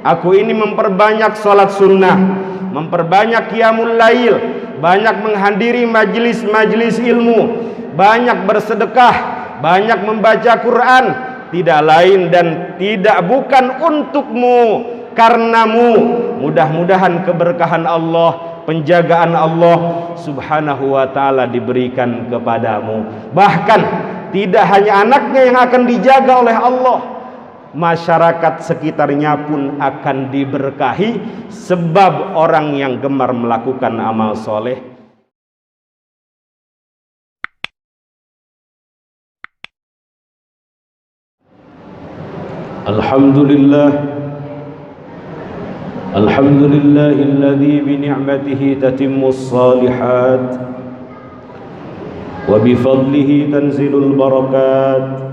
Aku ini memperbanyak sholat sunnah, memperbanyak qiyamul lail, banyak menghadiri majelis-majelis ilmu, banyak bersedekah, banyak membaca Quran. Tidak lain dan tidak bukan untukmu, karenamu. Mudah-mudahan keberkahan Allah, penjagaan Allah subhanahu wa ta'ala diberikan kepadamu. Bahkan tidak hanya anaknya yang akan dijaga oleh Allah, masyarakat sekitarnya pun akan diberkahi sebab orang yang gemar melakukan amal soleh. Alhamdulillahilladzi bi ni'matihi tatimmus shalihat wa bi fadlihi tanzilul barakat.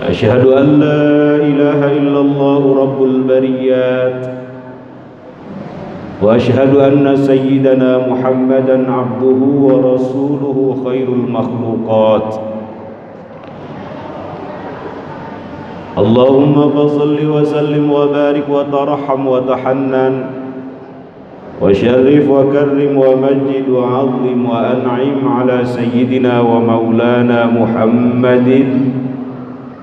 Asyhadu an la ilaha illallah rabbul bariyat wa asyhadu anna sayyidana Muhammadan abduhu wa rasuluhu khairul makhluqat. Allahumma fassalli wa sallim wa barik wa tarham wa tahannan wa syarif wa karrim wa majid wa azim wa an'im ala sayyidina wa maulana Muhammadin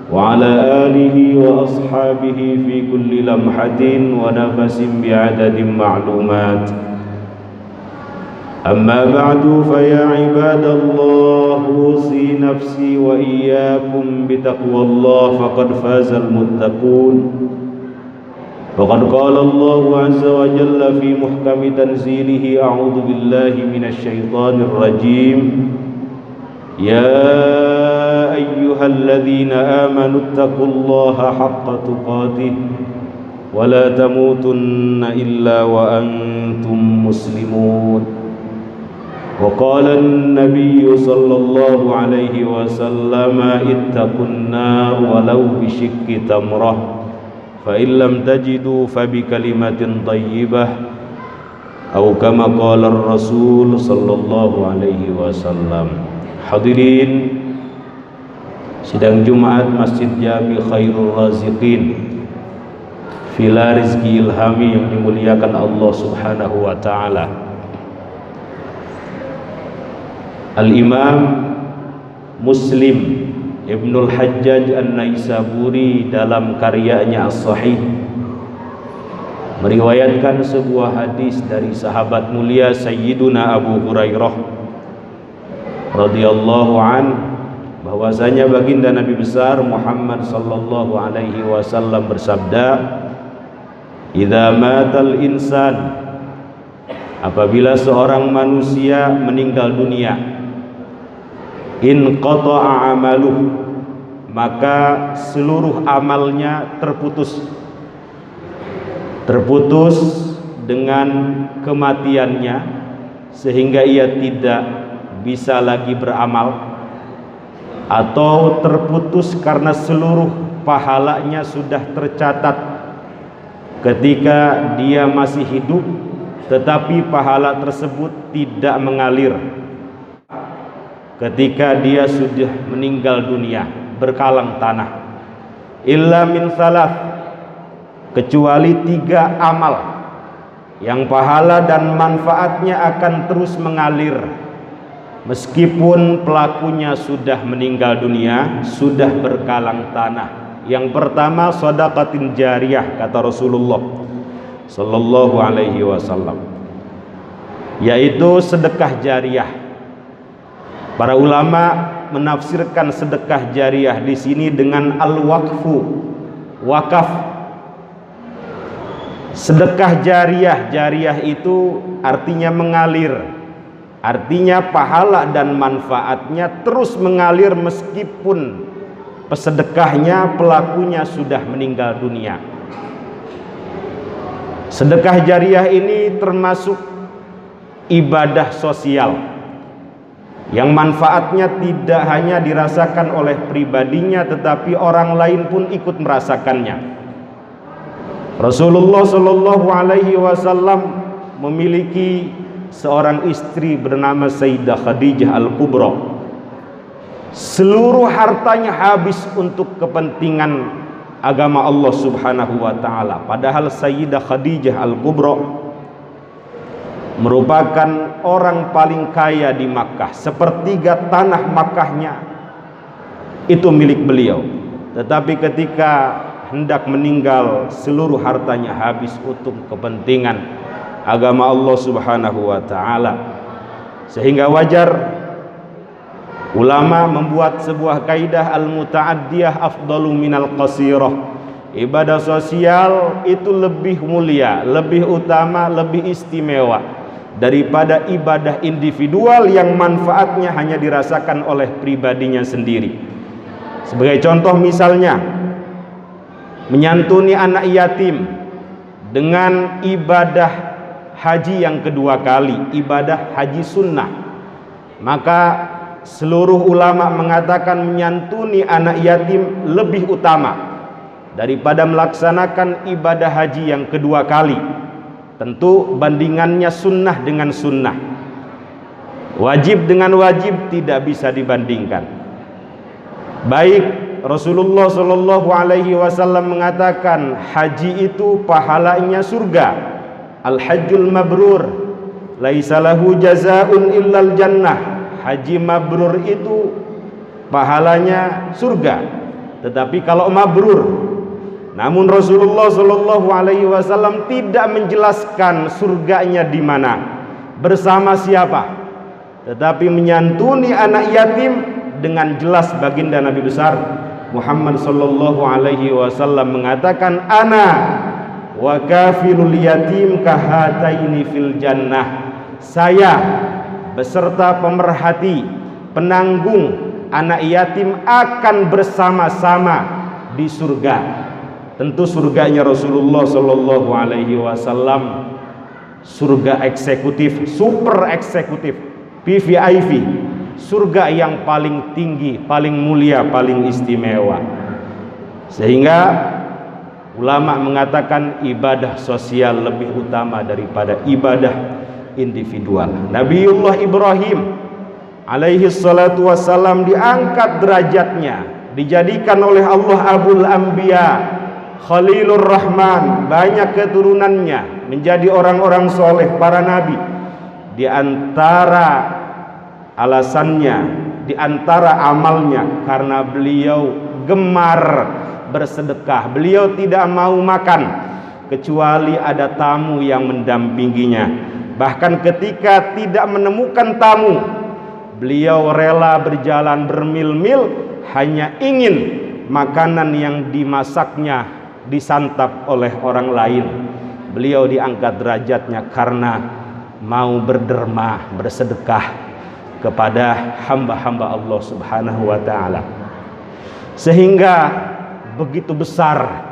wa ala alihi wa ashabihi fi kulli lamhatin wa nafasin bi'adadin ma'lumat. Amma ba'du fa ya ibadallah, usi nafsi wa iyyakum bitaqwallah faqad fazal muttaqun. Faqad qala Allah azza wa jalla fi muhkami tanzilihi, a'udzu billahi minasy syaithanir rajim. Ya ayyuhalladzina amanu taqullaha haqqa tuqatih wa la tamutunna illa wa antum muslimun. Wa qala an-nabiy sallallahu alaihi wasallam, ittaqun nar walau bisyikki tamrah fa in lam tajidu fa bi kalimatin thayyibah atau kama qala ar-rasul sallallahu alaihi wasallam. Hadirin sidang Jumat Masjid Jami Khairul Raziqin, Villa Rizki Ilhami yang dimuliakan Allah subhanahu wa ta'ala. Al-Imam Muslim Ibnul Hajjaj An-Naisaburi dalam karyanya As-Sahih meriwayatkan sebuah hadis dari sahabat mulia Sayyiduna Abu Hurairah radhiyallahu an, bahwasanya baginda Nabi besar Muhammad sallallahu alaihi wasallam bersabda, "Idza matal insan," apabila seorang manusia meninggal dunia, in qata'a amaluh, maka seluruh amalnya terputus dengan kematiannya, sehingga ia tidak bisa lagi beramal, atau terputus karena seluruh pahalanya sudah tercatat ketika dia masih hidup, tetapi pahala tersebut tidak mengalir ketika dia sudah meninggal dunia, berkalang tanah. Illa min salas, kecuali 3 amal yang pahala dan manfaatnya akan terus mengalir meskipun pelakunya sudah meninggal dunia, sudah berkalang tanah. Yang pertama, shadaqatin jariyah, kata Rasulullah sallallahu alaihi wasallam, yaitu sedekah jariyah. Para ulama menafsirkan sedekah jariyah di sini dengan al-waqfu, wakaf. Sedekah jariyah itu artinya mengalir, artinya pahala dan manfaatnya terus mengalir meskipun pesedekahnya, pelakunya sudah meninggal dunia. Sedekah jariyah ini termasuk ibadah sosial yang manfaatnya tidak hanya dirasakan oleh pribadinya, tetapi orang lain pun ikut merasakannya. Rasulullah Shallallahu Alaihi Wasallam memiliki seorang istri bernama Sayyidah Khadijah Al-Kubra. Seluruh hartanya habis untuk kepentingan agama Allah Subhanahu wa taala. Padahal Sayyidah Khadijah Al-Kubra merupakan orang paling kaya di Makkah. Sepertiga tanah Makkahnya itu milik beliau. Tetapi ketika hendak meninggal, seluruh hartanya habis untuk kepentingan agama Allah Subhanahu wa taala. Sehingga wajar ulama membuat sebuah kaidah al-muta'addiyah afdalu minal qasirah. Ibadah sosial itu lebih mulia, lebih utama, lebih istimewa daripada ibadah individual yang manfaatnya hanya dirasakan oleh pribadinya sendiri. Sebagai contoh misalnya, menyantuni anak yatim dengan ibadah haji yang kedua kali, ibadah haji sunnah. Maka seluruh ulama mengatakan menyantuni anak yatim lebih utama daripada melaksanakan ibadah haji yang kedua kali. Tentu bandingannya sunnah dengan sunnah, wajib dengan wajib tidak bisa dibandingkan. Baik Rasulullah Shallallahu Alaihi Wasallam mengatakan haji itu pahalanya surga. Al-hajjul mabrur laisa lahu jazaa'un illal jannah. Haji mabrur itu pahalanya surga. Tetapi kalau mabrur, namun Rasulullah Shallallahu Alaihi Wasallam tidak menjelaskan surganya di mana, bersama siapa, tetapi menyantuni anak yatim dengan jelas. Baginda Nabi besar Muhammad Shallallahu Alaihi Wasallam mengatakan, ana wa kafilul yatim kahataini fil jannah. Saya beserta pemerhati, penanggung anak yatim akan bersama-sama di surga. Tentu surganya Rasulullah Shallallahu Alaihi Wasallam surga eksekutif, super eksekutif, VVIP, surga yang paling tinggi, paling mulia, paling istimewa. Sehingga ulama mengatakan ibadah sosial lebih utama daripada ibadah individual. Nabiullah Ibrahim alaihi salatu wassalam diangkat derajatnya, dijadikan oleh Allah Abul Anbiya, Khalilur Rahman, banyak keturunannya menjadi orang-orang soleh, para nabi. Di antara alasannya, di antara amalnya, karena beliau gemar bersedekah. Beliau tidak mau makan kecuali ada tamu yang mendampinginya. Bahkan ketika tidak menemukan tamu, beliau rela berjalan bermil-mil hanya ingin makanan yang dimasaknya disantap oleh orang lain. Beliau diangkat derajatnya karena mau berderma, bersedekah kepada hamba-hamba Allah Subhanahu wa taala. Sehingga begitu besar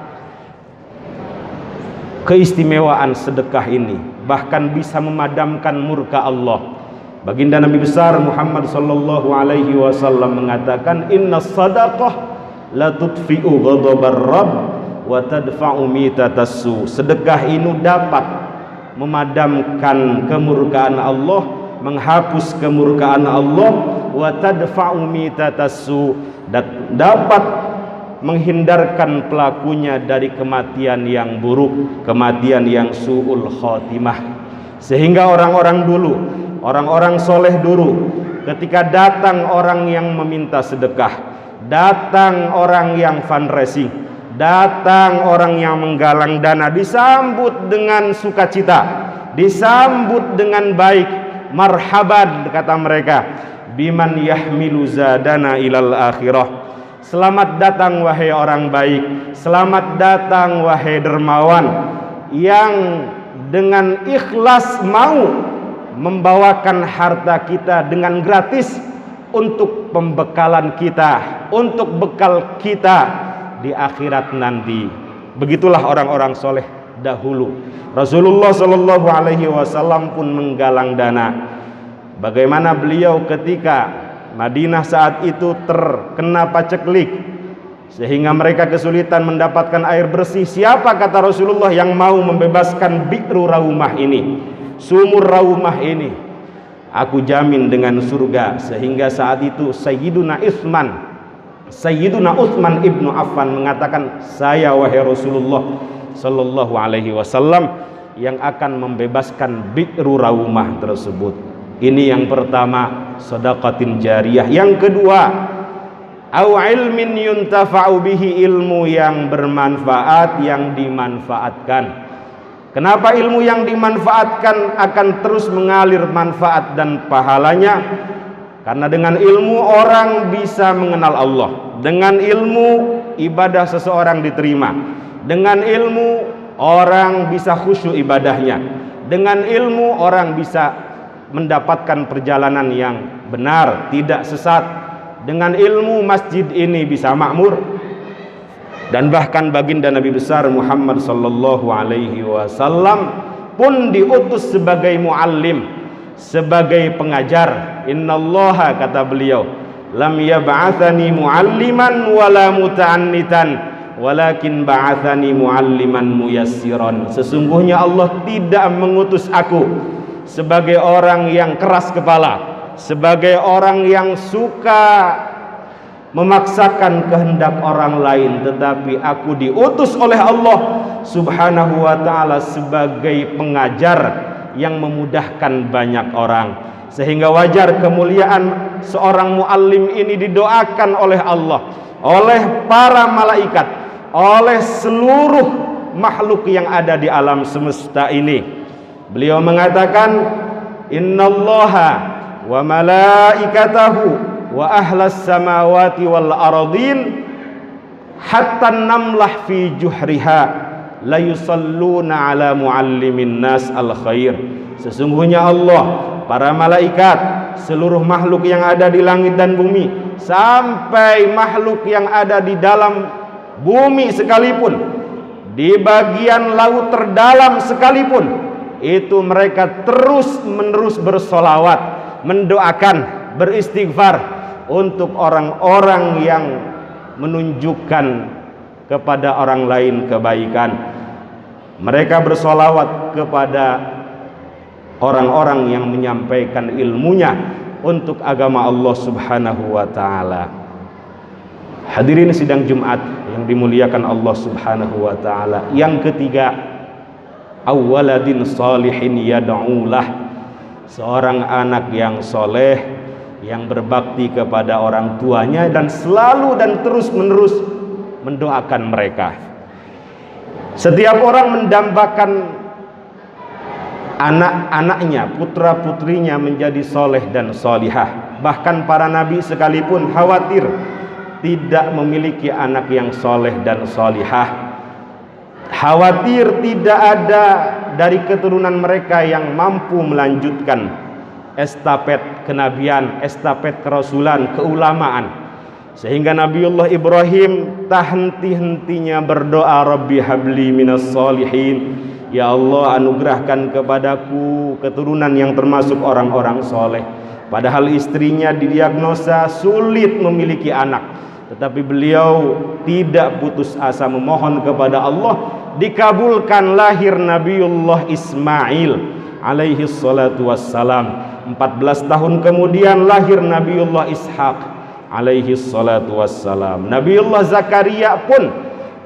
keistimewaan sedekah ini, bahkan bisa memadamkan murka Allah. Baginda Nabi besar Muhammad sallallahu alaihi wasallam mengatakan, inna sadaqah la tudfi'u ghadabar rabb wa tadfa'u mitatassu. Sedekah ini dapat memadamkan kemurkaan Allah, menghapus kemurkaan Allah, wa tadfa'u mitatassu, dan dapat menghindarkan pelakunya dari kematian yang buruk, kematian yang su'ul khotimah. Sehingga orang-orang dulu, orang-orang soleh dulu, ketika datang orang yang meminta sedekah, datang orang yang fundraising, datang orang yang menggalang dana, disambut dengan sukacita, disambut dengan baik. Marhaban, kata mereka, biman yahmilu zadana ilal akhirah. Selamat datang wahai orang baik, selamat datang wahai dermawan yang dengan ikhlas mau membawakan harta kita dengan gratis untuk pembekalan kita, untuk bekal kita di akhirat nanti. Begitulah orang-orang soleh dahulu. Rasulullah Shallallahu Alaihi Wasallam pun menggalang dana. Bagaimana beliau ketika Madinah saat itu terkena paceklik sehingga mereka kesulitan mendapatkan air bersih. Siapa, kata Rasulullah, yang mau membebaskan bi'ru raumah ini, sumur raumah ini? Aku jamin dengan surga. Sehingga saat itu Sayyiduna Utsman Sayyiduna Utsman ibnu Affan mengatakan, saya wahai Rasulullah sallallahu alaihi wasallam yang akan membebaskan Bi'ru Raumah tersebut. Ini yang pertama, sedaqatin jariyah. Yang kedua, au ilmin yuntafa'u bihi, ilmu yang bermanfaat, yang dimanfaatkan. Kenapa ilmu yang dimanfaatkan akan terus mengalir manfaat dan pahalanya? Karena dengan ilmu orang bisa mengenal Allah. Dengan ilmu ibadah seseorang diterima. Dengan ilmu orang bisa khusyuk ibadahnya. Dengan ilmu orang bisa mendapatkan perjalanan yang benar, tidak sesat. Dengan ilmu masjid ini bisa makmur. Dan bahkan baginda Nabi besar Muhammad sallallahu alaihi wasallam pun diutus sebagai muallim, sebagai pengajar. Innallaha, kata beliau, lam yab'atsani mualliman wala muta'annitan, walakin ba'atsani mualliman muyassiran. Sesungguhnya Allah tidak mengutus aku sebagai orang yang keras kepala, sebagai orang yang suka memaksakan kehendak orang lain, tetapi aku diutus oleh Allah subhanahu wa ta'ala sebagai pengajar yang memudahkan banyak orang. Sehingga wajar kemuliaan seorang muallim ini didoakan oleh Allah, oleh para malaikat, oleh seluruh makhluk yang ada di alam semesta ini. Beliau mengatakan, innallaha wa malaikatahu wa ahlas samawati wal ardin hatta namlah fi juhriha la yusalluna ala muallimin nas al khair. Sesungguhnya Allah, para malaikat, seluruh makhluk yang ada di langit dan bumi, sampai makhluk yang ada di dalam bumi sekalipun, di bagian laut terdalam sekalipun, itu mereka terus menerus bersolawat, mendoakan, beristighfar untuk orang-orang yang menunjukkan kepada orang lain kebaikan. Mereka bersolawat kepada orang-orang yang menyampaikan ilmunya untuk agama Allah subhanahu wa ta'ala. Hadirin sidang Jumat yang dimuliakan Allah subhanahu wa ta'ala. Yang ketiga, awwaladin salihin yad'ulah, seorang anak yang soleh, yang berbakti kepada orang tuanya dan selalu dan terus menerus mendoakan mereka. Setiap orang mendambakan anak-anaknya, putra-putrinya menjadi soleh dan solihah. Bahkan para nabi sekalipun khawatir tidak memiliki anak yang soleh dan solihah. Khawatir tidak ada dari keturunan mereka yang mampu melanjutkan estafet kenabian, estafet kerasulan, keulamaan. Sehingga Nabiullah Ibrahim tak henti-hentinya berdoa, Rabbi habli minas solihin, ya Allah anugerahkan kepadaku keturunan yang termasuk orang-orang soleh. Padahal istrinya didiagnosa sulit memiliki anak, tetapi beliau tidak putus asa memohon kepada Allah. Dikabulkan lahir Nabiullah Ismail alaihi salatu wassalam. 14 tahun kemudian lahir Nabiullah Ishaq alaihi salatu wassalam. Nabiullah Zakaria pun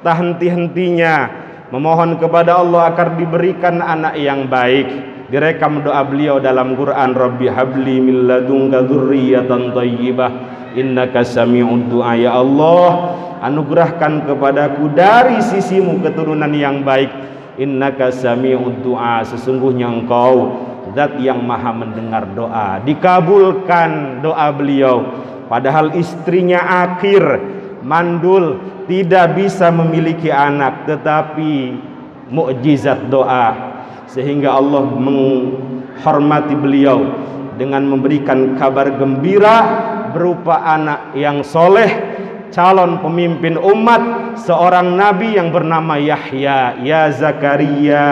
tak henti-hentinya memohon kepada Allah agar diberikan anak yang baik. Direkam doa beliau dalam Quran, Rabbi habli min ladunka dzurriyyatan thayyibah innaka sami'ud du'a. Ya Allah, anugerahkan kepadaku dari sisimu keturunan yang baik. Innaka sami'ud du'a, sesungguhnya engkau zat yang maha mendengar doa. Dikabulkan doa beliau, padahal istrinya akhir, mandul, tidak bisa memiliki anak, tetapi mukjizat doa sehingga Allah menghormati beliau dengan memberikan kabar gembira berupa anak yang soleh, calon pemimpin umat, seorang nabi yang bernama Yahya. Ya Zakaria,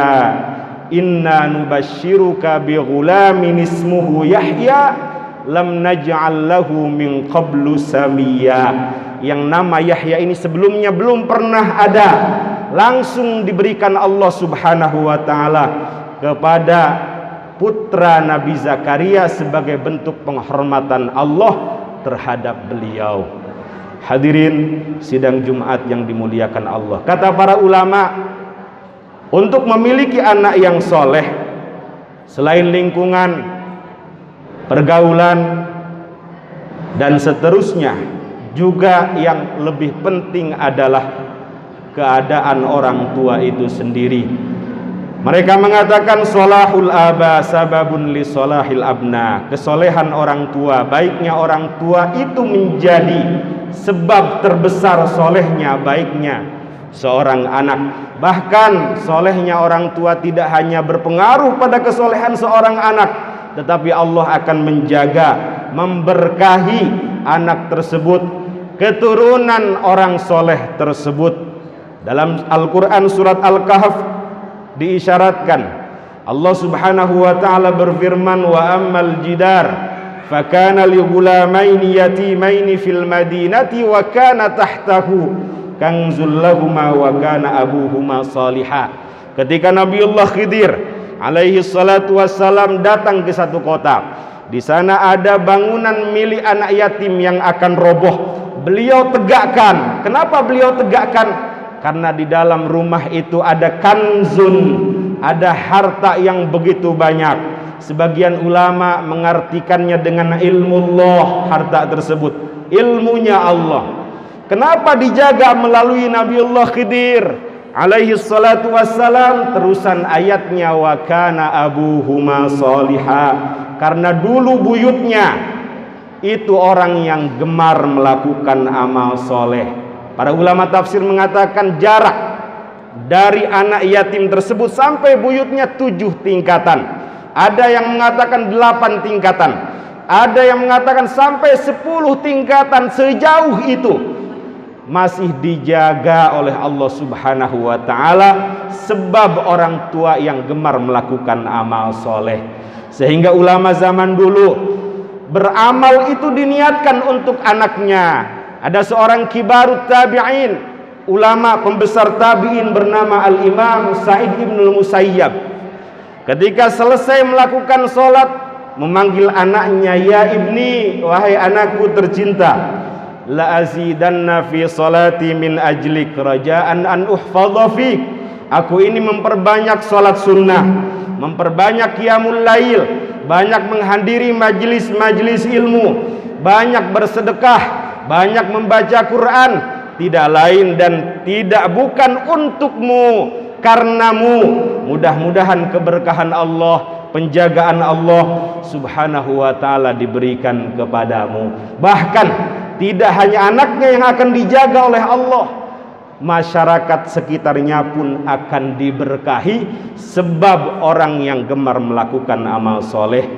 inna nubashiruka bi ghulamin ismuhu Yahya lam naj'al lahu min qablu samiyya. Yang nama Yahya ini sebelumnya belum pernah ada, langsung diberikan Allah subhanahu wa ta'ala kepada putra Nabi Zakaria sebagai bentuk penghormatan Allah terhadap beliau. Hadirin sidang Jumat yang dimuliakan Allah. Kata para ulama, untuk memiliki anak yang soleh, selain lingkungan, pergaulan, dan seterusnya, juga yang lebih penting adalah keadaan orang tua itu sendiri. Mereka mengatakan solahul aba sababun li solahil abna. Kesolehan orang tua, baiknya orang tua itu menjadi sebab terbesar solehnya, baiknya seorang anak. Bahkan solehnya orang tua tidak hanya berpengaruh pada kesolehan seorang anak, tetapi Allah akan menjaga, memberkahi anak tersebut, keturunan orang soleh tersebut. Dalam Al-Quran surat Al-Kahf diisyaratkan, Allah subhanahu wa ta'ala berfirman, wa ammal jidar fakana li ghulamaini yatimaini fil madinati wa kana tahtahu kanzul lahuma wa kana abuhuma salihah. Ketika Nabiullah Khidir alaihi salatu wassalam datang ke satu kota, di sana ada bangunan milik anak yatim yang akan roboh. Beliau tegakkan. Kenapa beliau tegakkan? Karena di dalam rumah itu ada kanzun, ada harta yang begitu banyak. Sebagian ulama mengartikannya dengan ilmu Allah, harta tersebut ilmunya Allah. Kenapa dijaga melalui Nabiullah Khidir alaihi salatu wassalam? Terusan ayatnya, wa kana abuhuma salihah. Karena dulu buyutnya itu orang yang gemar melakukan amal soleh. Para ulama tafsir mengatakan jarak dari anak yatim tersebut sampai buyutnya 7 tingkatan. Ada yang mengatakan 8 tingkatan. Ada yang mengatakan sampai 10 tingkatan. Sejauh itu masih dijaga oleh Allah subhanahu wa ta'ala, sebab orang tua yang gemar melakukan amal soleh. Sehingga ulama zaman dulu beramal itu diniatkan untuk anaknya. Ada seorang kibarut tabi'in, ulama pembesar tabi'in bernama Al-Imam Sa'id ibn Musayyab. Ketika selesai melakukan sholat, memanggil anaknya, ya ibni, wahai anakku tercinta, la azidanna fi salati min ajlik raja'an an uhfadha fik. Aku ini memperbanyak sholat sunnah, memperbanyak qiyamul lail, banyak menghadiri majelis-majelis ilmu, banyak bersedekah, banyak membaca Quran, tidak lain dan tidak bukan untukmu, karenamu. Mudah-mudahan keberkahan Allah, penjagaan Allah subhanahu wa ta'ala diberikan kepadamu. Bahkan tidak hanya anaknya yang akan dijaga oleh Allah, masyarakat sekitarnya pun akan diberkahi, sebab orang yang gemar melakukan amal soleh.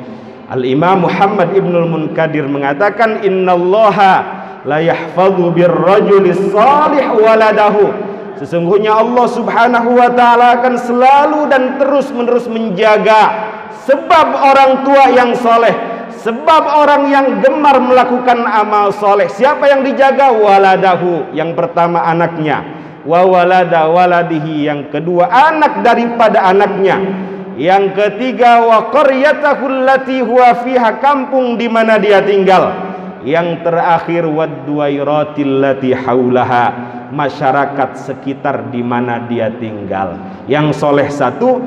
Al-Imam Muhammad ibnul Munkadir mengatakan, innallaha la yahfadhu birrajulis salih waladahu. Sesungguhnya Allah subhanahu wa ta'ala akan selalu dan terus menerus menjaga sebab orang tua yang soleh, sebab orang yang gemar melakukan amal soleh. Siapa yang dijaga? Waladahu, yang pertama anaknya, wa walada waladihi, yang kedua anak daripada anaknya, yang ketiga wa qaryatahu allati huwa fiha, kampung di mana dia tinggal, yang terakhir wadduwairatil lati haulaha, masyarakat sekitar di mana dia tinggal. Yang soleh satu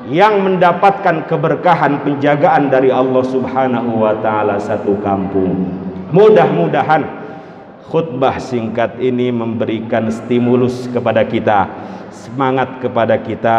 yang mendapatkan keberkahan penjagaan dari Allah subhanahu wa ta'ala satu kampung. Mudah-mudahan khutbah singkat ini memberikan stimulus kepada kita, semangat kepada kita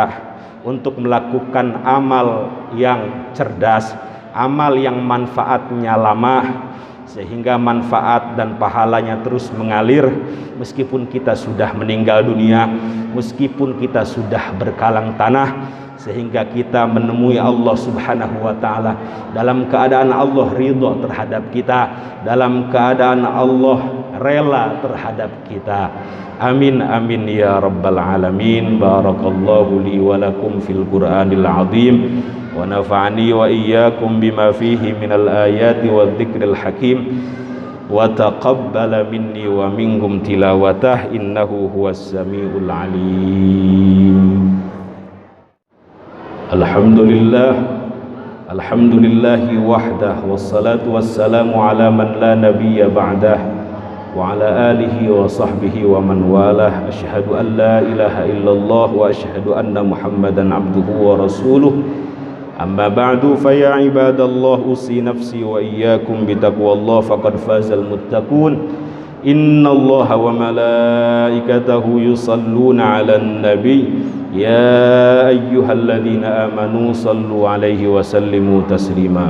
untuk melakukan amal yang cerdas, amal yang manfaatnya lama, sehingga manfaat dan pahalanya terus mengalir meskipun kita sudah meninggal dunia, meskipun kita sudah berkalang tanah, sehingga kita menemui Allah subhanahu wa ta'ala dalam keadaan Allah ridha terhadap kita, dalam keadaan Allah rela terhadap kita. Amin amin ya rabbal alamin. Barakallahu li wa lakum fil Qur'anil azim, wa nafa'ani wa iyyakum bima fihi minal ayati wa dzikril hakim, wa taqabbala minni wa minkum tilawatah, innahu huwas samiul alim. Alhamdulillah, alhamdulillahi wahdah, wassalatu wassalamu ala man la nabiyya ba'dah, وعلى آله وصحبه ومن والاه أشهد أن لا إله إلا الله وأشهد أن محمدا عبده ورسوله أما بعد فيا عباد الله أوصي نفسي وإياكم بتقوى الله فقد فاز المتقون إن الله وملائكته يصلون على النبي يا أيها الذين آمنوا صلوا عليه وسلموا تسليما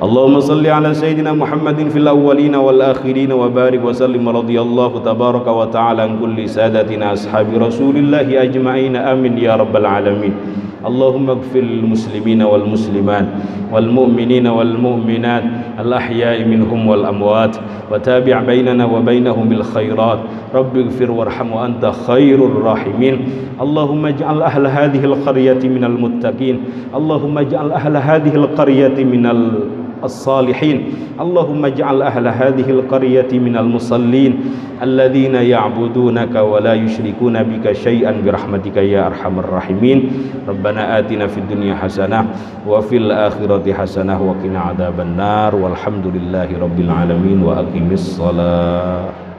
اللهم صل على سيدنا محمد في الأولين والآخرين وبارك وسلم رضي الله تبارك وتعالى عن كل سادتنا أصحاب رسول الله أجمعين آمين يا رب العالمين اللهم اغفر للمسلمين والمسلمات والمؤمنين والمؤمنات الأحياء منهم والأموات وتابع بيننا وبينهم بالخيرات رب اغفر وارحم وأنت خير الراحمين اللهم اجعل أهل هذه القرية من المتقين اللهم اجعل أهل هذه القرية من الصالحين اللهم اجعل أهل هذه القرية من المصلين الذين يعبدونك ولا يشركون بك شيئا برحمتك يا أرحم الراحمين ربنا آتنا في الدنيا حسنة وفي الآخرة حسنة وقنا عذاب النار والحمد لله رب العالمين وأقم الصلاة